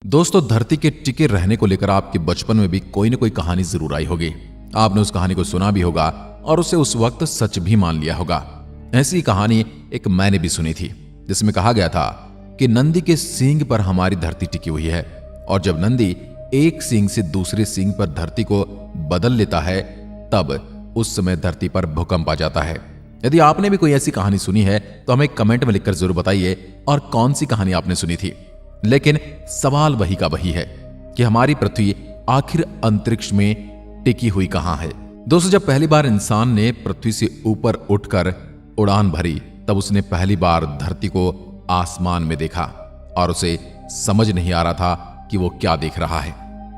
दोस्तों, धरती के टिके रहने को लेकर आपके बचपन में भी कोई न कोई कहानी जरूर आई होगी। आपने उस कहानी को सुना भी होगा और उसे उस वक्त सच भी मान लिया होगा। ऐसी कहानी एक मैंने भी सुनी थी, जिसमें कहा गया था कि नंदी के सींग पर हमारी धरती टिकी हुई है, और जब नंदी एक सींग से दूसरे सींग पर धरती को बदल लेता है, तब उस समय धरती पर भूकंप आ जाता है। यदि आपने भी कोई ऐसी कहानी सुनी है तो हमें कमेंट में लिखकर जरूर बताइए और कौन सी कहानी आपने सुनी थी। लेकिन सवाल वही का वही है कि हमारी पृथ्वी आखिर अंतरिक्ष में टिकी हुई कहां है। दोस्तों, जब पहली बार इंसान ने पृथ्वी से ऊपर उठकर उड़ान भरी, तब उसने पहली बार धरती को आसमान में देखा और उसे समझ नहीं आ रहा था कि वो क्या देख रहा है।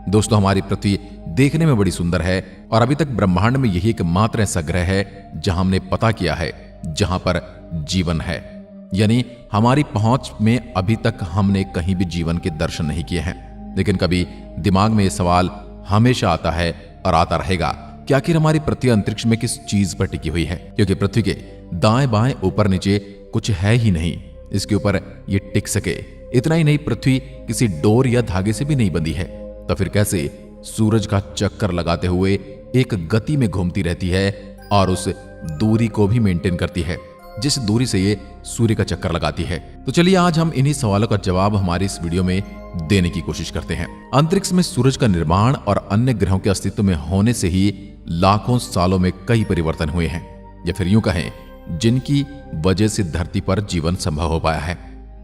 दोस्तों, हमारी पृथ्वी देखने में बड़ी सुंदर है और अभी तक ब्रह्मांड में यही एकमात्र ऐसा ग्रह है जहां हमने पता किया है जहां पर जीवन है। यानी हमारी पहुंच में अभी तक हमने कहीं भी जीवन के दर्शन नहीं किए हैं। लेकिन कभी दिमाग में यह सवाल हमेशा आता है और आता रहेगा कि आखिर हमारी पृथ्वी अंतरिक्ष में किस चीज पर टिकी हुई है, क्योंकि पृथ्वी के दाएं बाएं ऊपर नीचे कुछ है ही नहीं इसके ऊपर ये टिक सके। इतना ही नहीं, पृथ्वी किसी डोर या धागे से भी नहीं बंधी है, तो फिर कैसे सूरज का चक्कर लगाते हुए एक गति में घूमती रहती है और उस दूरी को भी मेंटेन करती है जिस दूरी से ये सूर्य का चक्कर लगाती है। तो चलिए आज हम इन्हीं सवालों का जवाब हमारी इस वीडियो में देने की कोशिश करते हैं। अंतरिक्ष में सूरज का निर्माण और अन्य ग्रहों के अस्तित्व में होने से ही लाखों सालों में कई परिवर्तन हुए हैं, या फिर यूं कहें जिनकी वजह से धरती पर जीवन संभव हो पाया है।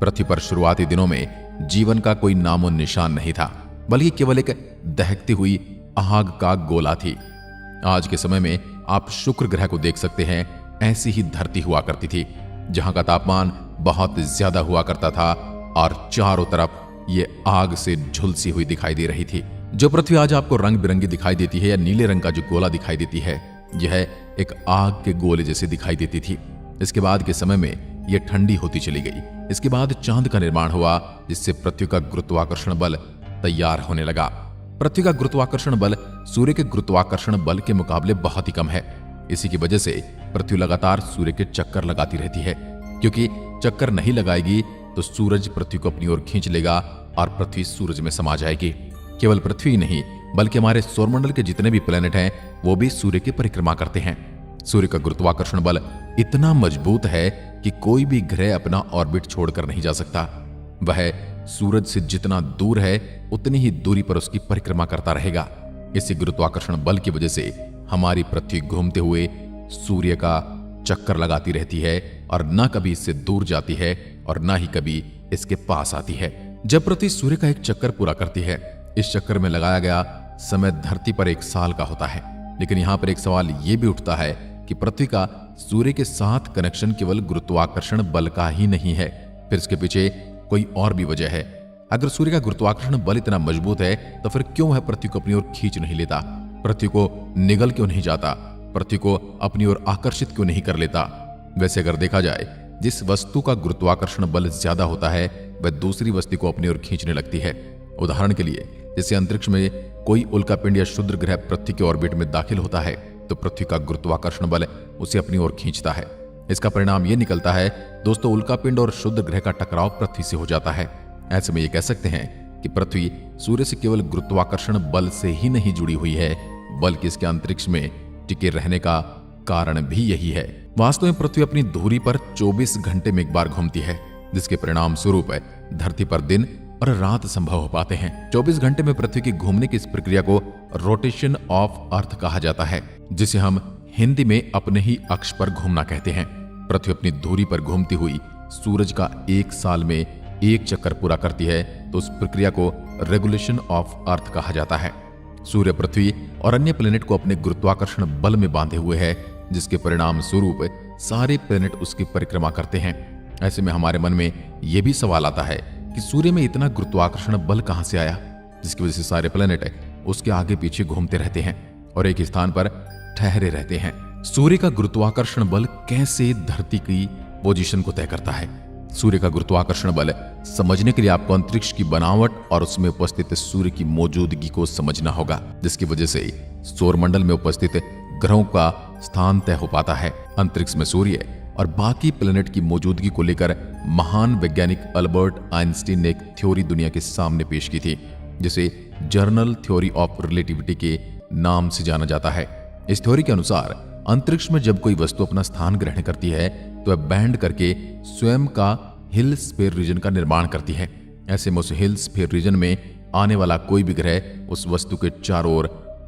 पृथ्वी पर शुरुआती दिनों में जीवन का कोई नामो निशान नहीं था, बल्कि केवल एक दहकती हुई आग का गोला थी। आज के समय में आप शुक्र ग्रह को देख सकते हैं। ऐसी ही धरती हुआ करती थी जहां का तापमान बहुत ज्यादा हुआ करता था और चारों तरफ ये आग से झुलसी हुई दिखाई दे रही थी। जो पृथ्वी आज आपको रंग बिरंगी दिखाई देती है या नीले रंग का जो गोला दिखाई देती है, यह एक आग के गोले जैसे दिखाई देती थी। इसके बाद के समय में यह ठंडी होती चली गई। इसके बाद चांद का निर्माण हुआ, जिससे पृथ्वी का गुरुत्वाकर्षण बल तैयार होने लगा। पृथ्वी का गुरुत्वाकर्षण बल सूर्य के गुरुत्वाकर्षण बल के मुकाबले बहुत ही कम है। इसी की वजह से पृथ्वी लगातार सूर्य के चक्कर लगाती रहती है, क्योंकि चक्कर नहीं लगाएगी तो सूरज पृथ्वी को अपनी ओर खींच लेगा और पृथ्वी सूरज में समा जाएगी। केवल पृथ्वी नहीं, बल्कि हमारे सौरमंडल के जितने भी प्लेनेट हैं वो भी सूर्य की परिक्रमा करते हैं। सूर्य का गुरुत्वाकर्षण बल इतना मजबूत है कि कोई भी ग्रह अपना ऑर्बिट छोड़कर नहीं जा सकता। वह सूरज से जितना दूर है उतनी ही दूरी पर उसकी परिक्रमा करता रहेगा। इसी गुरुत्वाकर्षण बल की वजह से हमारी पृथ्वी घूमते हुए सूर्य का चक्कर लगाती रहती है और न कभी इससे दूर जाती है और न ही कभी इसके पास आती है। जब पृथ्वी सूर्य का एक चक्कर पूरा करती है, इस चक्कर में लगाया गया समय धरती पर 1 साल का होता है। लेकिन यहां पर एक सवाल यह भी उठता है कि पृथ्वी का सूर्य के साथ कनेक्शन केवल गुरुत्वाकर्षण बल का ही नहीं है, फिर इसके पीछे कोई और भी वजह है। अगर सूर्य का गुरुत्वाकर्षण बल इतना मजबूत है तो फिर क्यों वह पृथ्वी को अपनी ओर खींच नहीं लेता, पृथ्वी को निगल क्यों नहीं जाता, पृथ्वी को अपनी ओर आकर्षित क्यों नहीं कर लेता। वैसे अगर देखा जाए, जिस वस्तु का गुरुत्वाकर्षण बल ज्यादा होता है वह दूसरी वस्तु को अपनी ओर खींचने लगती है। उदाहरण के लिए, जैसे अंतरिक्ष में कोई उल्कापिंड या क्षुद्र ग्रह पृथ्वी के ऑर्बिट में दाखिल होता है तो पृथ्वी का गुरुत्वाकर्षण बल उसे अपनी ओर खींचता है। इसका परिणाम यह निकलता है दोस्तों, उल्कापिंड और क्षुद्र ग्रह का टकराव पृथ्वी से हो जाता है। ऐसे में यह कह सकते हैं कि पृथ्वी सूर्य से केवल गुरुत्वाकर्षण बल से ही नहीं जुड़ी हुई है, बल्कि इसके अंतरिक्ष में टिके रहने का कारण भी यही है। वास्तव में पृथ्वी अपनी धुरी पर 24 घंटे में एक बार घूमती है, जिसके परिणाम स्वरूप धरती पर दिन और रात संभव हो पाते हैं। 24 घंटे में पृथ्वी की घूमने की इस प्रक्रिया को रोटेशन ऑफ अर्थ कहा जाता है, जिसे हम हिंदी में अपने ही अक्ष पर घूमना कहते हैं। पृथ्वी अपनी धुरी पर घूमती हुई सूरज का 1 साल में 1 चक्कर पूरा करती है, तो उस प्रक्रिया को रेगुलेशन ऑफ अर्थ कहा जाता है। सूर्य पृथ्वी और अन्य प्लेनेट को अपने गुरुत्वाकर्षण बल में बांधे हुए है, जिसके परिणाम स्वरूप सारे प्लेनेट उसकी परिक्रमा करते हैं। ऐसे में हमारे मन में यह भी सवाल आता है कि सूर्य में इतना गुरुत्वाकर्षण बल कहां से आया, जिसकी वजह से सारे प्लेनेट उसके आगे पीछे घूमते रहते हैं और एक स्थान पर ठहरे रहते हैं। सूर्य का गुरुत्वाकर्षण बल कैसे धरती की पोजीशन को तय करता है? सूर्य का गुरुत्वाकर्षण बल समझने के लिए आपको अंतरिक्ष की बनावट और उसमें उपस्थित सूर्य की मौजूदगी को समझना होगा, जिसकी वजह से सौरमंडल में उपस्थित ग्रहों का स्थान तय हो पाता है। अंतरिक्ष में सूर्य और बाकी प्लेनेट की मौजूदगी को लेकर महान वैज्ञानिक अल्बर्ट आइंस्टीन ने एक थ्योरी दुनिया के सामने पेश की थी, जिसे जर्नल थ्योरी ऑफ रिलेटिविटी के नाम से जाना जाता है। इस थ्योरी के अनुसार अंतरिक्ष में जब कोई वस्तु अपना स्थान ग्रहण करती है तो वह बैंड करके स्वयं का हिल स्फीयर रीजन का निर्माण करती है। ऐसे में उस हिल स्फीयर रीजन में आने वाला कोई भी ग्रह उस वस्तु के चारों ओर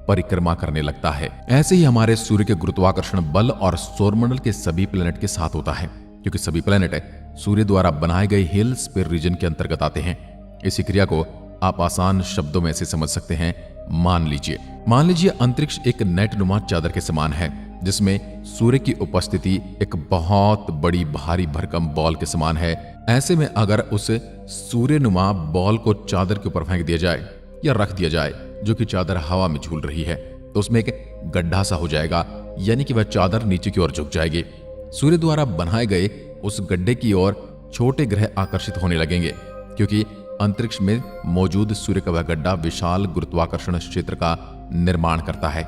परिक्रमा करने लगता है। ऐसे ही हमारे सूर्य के गुरुत्वाकर्षण बल और सौरमंडल के सभी प्लेनेट के साथ होता है, क्योंकि सभी प्लेनेट सूर्य द्वारा बनाए गए हिल स्फीयर रीजन के अंतर्गत आते हैं। इसी क्रिया को आप आसान शब्दों में ऐसे समझ सकते हैं। मान लीजिए अंतरिक्ष एक नेटनुमा चादर के समान है, जिसमें सूर्य की उपस्थिति एक बहुत बड़ी भारी भरकम बॉल के समान है। ऐसे में अगर उस सूर्यनुमा बॉल को चादर के ऊपर फेंक दिया जाए या रख दिया जाए, जो कि चादर हवा में झूल रही है, तो उसमें एक गड्ढा सा हो जाएगा, यानी कि वह चादर नीचे की ओर झुक जाएगी। सूर्य द्वारा बनाए गए उस गड्ढे की ओर छोटे ग्रह आकर्षित होने लगेंगे, क्योंकि अंतरिक्ष में मौजूद सूर्य का वह गड्ढा विशाल गुरुत्वाकर्षण क्षेत्र का निर्माण करता है।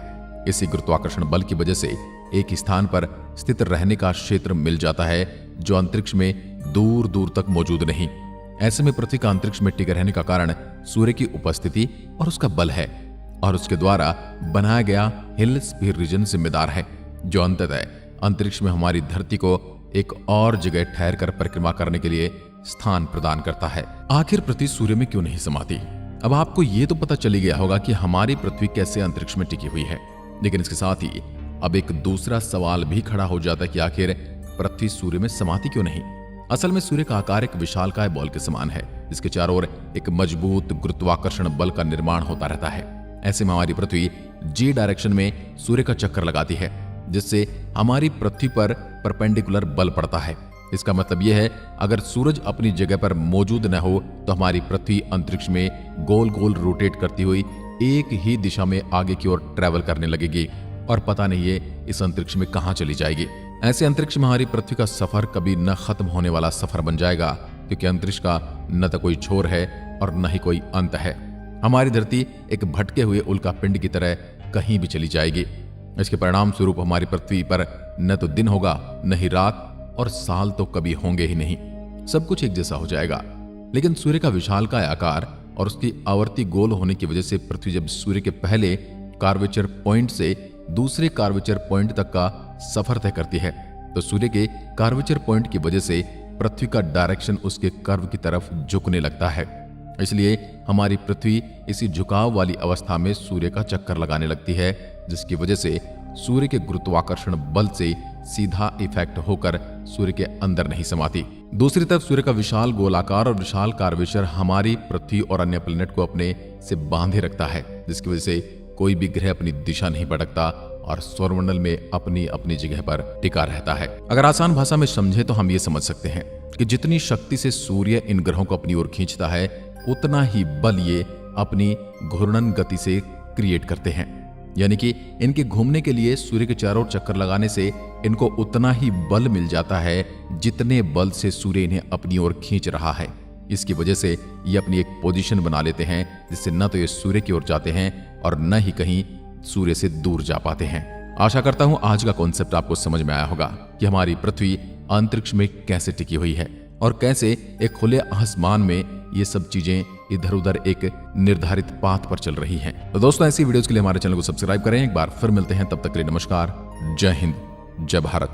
इसी गुरुत्वाकर्षण बल की वजह से एक स्थान पर स्थित रहने का क्षेत्र मिल जाता है, जो अंतरिक्ष में दूर दूर तक मौजूद नहीं। ऐसे में पृथ्वी का अंतरिक्ष में टिके रहने का कारण सूर्य की उपस्थिति और उसका बल है, और उसके द्वारा बनाया गया हिल स्फीयर रीजन जिम्मेदार है, जो अंततः अंतरिक्ष में हमारी धरती को एक और जगह ठहर कर परिक्रमा करने के लिए स्थान प्रदान करता है। आखिर पृथ्वी सूर्य में क्यों नहीं समाती? अब आपको ये तो पता चली गया होगा कि हमारी पृथ्वी कैसे अंतरिक्ष में टिकी हुई है, लेकिन इसके साथ ही अब एक दूसरा सवाल भी खड़ा हो जाता है कि आखिर पृथ्वी सूर्य में समाती क्यों नहीं? असल में सूर्य का आकार एक विशालकाय बॉल के समान है, जिसके चारों ओर एक मजबूत गुरुत्वाकर्षण बल का निर्माण होता रहता है। ऐसे में हमारी पृथ्वी जी डायरेक्शन में सूर्य का चक्कर लगाती है, जिससे हमारी पृथ्वी पर परपेंडिकुलर बल पड़ता है। इसका मतलब यह है, अगर सूरज अपनी जगह पर मौजूद न हो तो हमारी पृथ्वी अंतरिक्ष में गोल गोल रोटेट करती हुई एक ही दिशा में आगे की ओर ट्रैवल करने लगेगी, और पता नहीं ये इस अंतरिक्ष में कहां चली जाएगी। ऐसे अंतरिक्ष में हमारी पृथ्वी का सफर कभी न खत्म होने वाला सफर बन जाएगा, क्योंकि अंतरिक्ष का न तो कोई छोर है और न ही कोई अंत है। हमारी धरती एक भटके हुए उल्का पिंड की तरह कहीं भी चली जाएगी। इसके परिणाम स्वरूप हमारी पृथ्वी पर न तो दिन होगा, न ही रात, और साल तो कभी होंगे ही नहीं। सब कुछ एक जैसा हो जाएगा। लेकिन सूर्य का विशालकाय आकार और उसकी आवर्ती गोल होने की वजह से पृथ्वी जब सूर्य के पहले कार्वेचर पॉइंट से दूसरे कार्वेचर पॉइंट तक का सफर तय करती है, तो सूर्य के कार्वेचर पॉइंट की वजह से पृथ्वी का डायरेक्शन उसके कर्व की तरफ झुकने लगता है। इसलिए हमारी पृथ्वी इसी झुकाव वाली अवस्था में सूर्य का चक्कर लगाने लगती है, जिसकी वजह से सूर्य के गुरुत्वाकर्षण बल से सीधा इफेक्ट होकर सूर्य के अंदर नहीं समाती। दूसरी तरफ सूर्य का विशाल गोलाकार और विशाल कार्वेचर हमारी पृथ्वी और अन्य प्लेनेट को अपने से बांधे रखता है, जिसकी वजह से कोई भी ग्रह अपनी दिशा नहीं भटकता और सौरमंडल में अपनी अपनी जगह पर टिका रहता है। अगर आसान भाषा में समझे तो हम ये समझ सकते हैं कि जितनी शक्ति से सूर्य इन ग्रहों को अपनी ओर खींचता है, उतना ही बल ये अपनी घूर्णन गति से क्रिएट करते हैं। यानी कि इनके घूमने के लिए सूर्य के चारों ओर चक्कर लगाने से इनको उतना ही बल मिल जाता है जितने बल से सूर्य इन्हें अपनी ओर खींच रहा है। इसकी वजह से ये अपनी एक पोजीशन बना लेते हैं, जिससे न तो ये सूर्य की ओर जाते हैं और न ही कहीं सूर्य से दूर जा पाते हैं। आशा करता हूं आज का कॉन्सेप्ट आपको समझ में आया होगा कि हमारी पृथ्वी अंतरिक्ष में कैसे टिकी हुई है और कैसे एक खुले आसमान में ये सब चीजें इधर उधर एक निर्धारित पाथ पर चल रही हैं। तो दोस्तों, ऐसी वीडियोस के लिए हमारे चैनल को सब्सक्राइब करें। एक बार फिर मिलते हैं, तब तक के लिए नमस्कार, जय हिंद, जय भारत।